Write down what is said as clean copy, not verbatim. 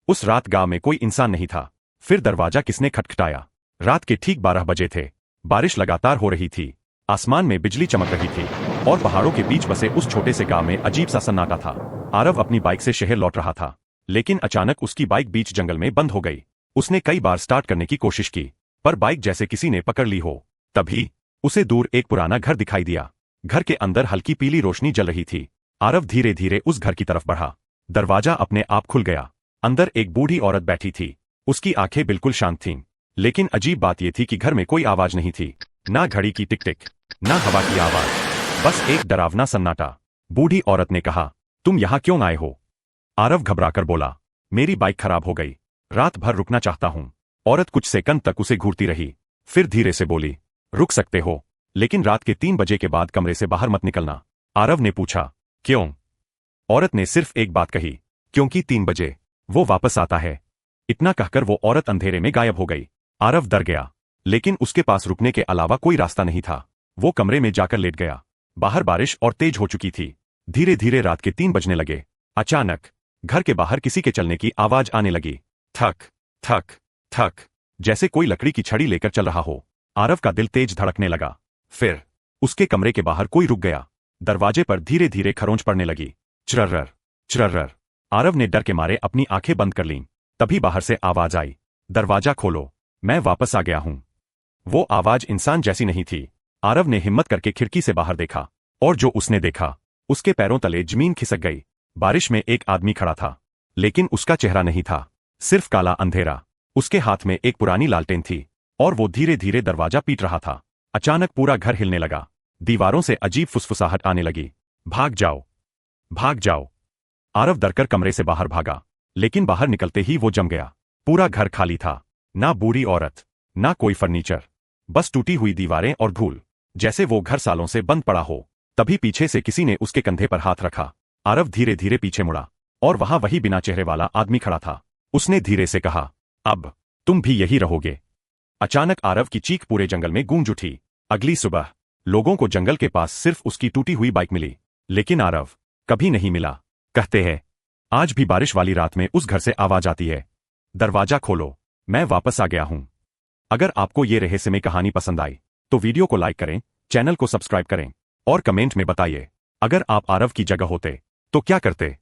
उस रात गांव में कोई इंसान नहीं था। फिर दरवाजा किसने खटखटाया? रात के ठीक 12 बजे थे। बारिश लगातार हो रही थी। आसमान में बिजली चमक रही थी और पहाड़ों के बीच बसे उस छोटे से गांव में अजीब सा सन्नाटा था। आरव अपनी बाइक से शहर लौट रहा था, लेकिन अचानक उसकी बाइक बीच जंगल में बंद हो गई। उसने कई बार स्टार्ट करने की कोशिश की, पर बाइक जैसे किसी ने पकड़ ली हो। तभी उसे दूर एक पुराना घर दिखाई दिया। घर के अंदर हल्की पीली रोशनी जल रही थी। आरव धीरे धीरे उस घर की तरफ बढ़ा। दरवाजा अपने आप खुल गया। अंदर एक बूढ़ी औरत बैठी थी। उसकी आंखें बिल्कुल शांत थीं, लेकिन अजीब बात यह थी कि घर में कोई आवाज नहीं थी। ना घड़ी की टिक टिक, ना हवा की आवाज, बस एक डरावना सन्नाटा। बूढ़ी औरत ने कहा, तुम यहां क्यों आए हो? आरव घबराकर बोला, मेरी बाइक खराब हो गई, रात भर रुकना चाहता हूं। औरत कुछ सेकंड तक उसे घूरती रही, फिर धीरे से बोली, रुक सकते हो, लेकिन रात के 3 बजे के बाद कमरे से बाहर मत निकलना। आरव ने पूछा, क्यों? औरत ने सिर्फ एक बात कही, क्योंकि 3 बजे वो वापस आता है। इतना कहकर वो औरत अंधेरे में गायब हो गई। आरव डर गया, लेकिन उसके पास रुकने के अलावा कोई रास्ता नहीं था। वो कमरे में जाकर लेट गया। बाहर बारिश और तेज हो चुकी थी। धीरे धीरे रात के 3 बजने लगे। अचानक घर के बाहर किसी के चलने की आवाज आने लगी। थक थक थक, जैसे कोई लकड़ी की छड़ी लेकर चल रहा हो। आरव का दिल तेज धड़कने लगा। फिर उसके कमरे के बाहर कोई रुक गया। दरवाजे पर धीरे धीरे खरोंच पड़ने लगी। चरर चरर। आरव ने डर के मारे अपनी आंखें बंद कर लीं। तभी बाहर से आवाज आई, दरवाजा खोलो, मैं वापस आ गया हूं। वो आवाज इंसान जैसी नहीं थी। आरव ने हिम्मत करके खिड़की से बाहर देखा, और जो उसने देखा, उसके पैरों तले जमीन खिसक गई। बारिश में एक आदमी खड़ा था, लेकिन उसका चेहरा नहीं था, सिर्फ काला अंधेरा। उसके हाथ में एक पुरानी लालटेन थी, और वो धीरे धीरे दरवाजा पीट रहा था। अचानक पूरा घर हिलने लगा। दीवारों से अजीब फुसफुसाहट आने लगी। भाग जाओ, भाग जाओ। आरव डरकर कमरे से बाहर भागा, लेकिन बाहर निकलते ही वो जम गया। पूरा घर खाली था, ना बूढ़ी औरत, ना कोई फर्नीचर, बस टूटी हुई दीवारें और धूल, जैसे वो घर सालों से बंद पड़ा हो। तभी पीछे से किसी ने उसके कंधे पर हाथ रखा। आरव धीरे धीरे पीछे मुड़ा, और वहां वही बिना चेहरे वाला आदमी खड़ा था। उसने धीरे से कहा, अब तुम भी यही रहोगे। अचानक आरव की चीख पूरे जंगल में गूंज उठी। अगली सुबह लोगों को जंगल के पास सिर्फ उसकी टूटी हुई बाइक मिली, लेकिन आरव कभी नहीं मिला। कहते हैं, आज भी बारिश वाली रात में उस घर से आवाज आती है, दरवाजा खोलो, मैं वापस आ गया हूं। अगर आपको ये रहस्यमय कहानी पसंद आई, तो वीडियो को लाइक करें, चैनल को सब्सक्राइब करें, और कमेंट में बताइए, अगर आप आरव की जगह होते तो क्या करते।